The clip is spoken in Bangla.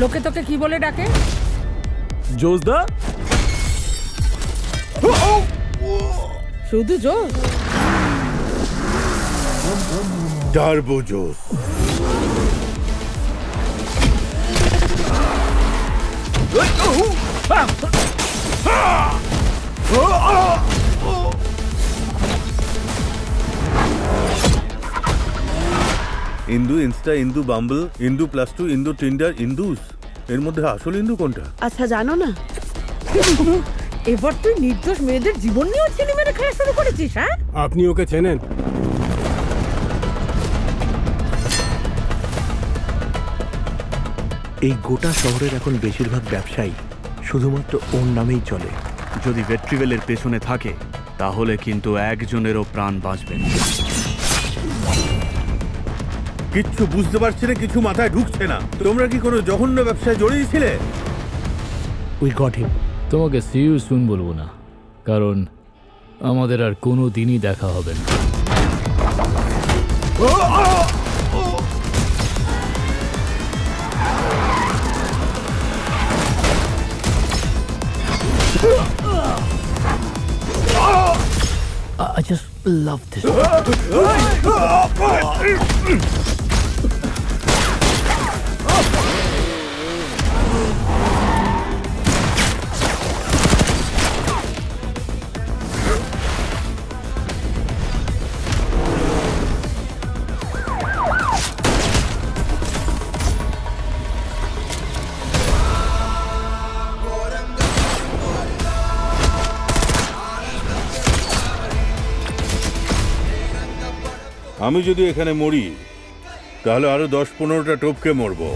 লোকে তোকে কি বলে ডাকে? জোসদা? শুধু জোস? টার্বো জোস। ইন্দু, ইনস্টা, ইন্দু বাম্বল, ইন্দু +2, ইন্দু টিন্ডার, ইন্দুস। এর মধ্যে আসল ইন্দু কোনটা? আচ্ছা জানো না, এবার তুই নির্দোষ মেয়েদের জীবন নিয়েও চিনি মেরে খাওয়া শুরু করেছিস? হ্যাঁ, আপনি ওকে চেনেন? এই গোটা শহরের এখন বেশিরভাগ ব্যবসায়ী শুধুমাত্র ওর নামেই চলে। যদি ভেট্রিভেলের পেছনে থাকে তাহলে কিন্তু একজনেরও প্রাণ বাঁচবে না। কিচ্ছু বুঝতে পারছি না, কিছু মাথায় ঢুকছে না। তোমরা কি কোনো জঘন্য ব্যবসায় জড়িয়েছিলে? উই গট হিম। তোমাকে সি ইউ সুন বলবো না, কারণ আমাদের আর কোনো দিনই দেখা হবে না। I just love this. আমি যদি এখানে মরি তাহলে আরো 10-15টা টোপকে মরবো।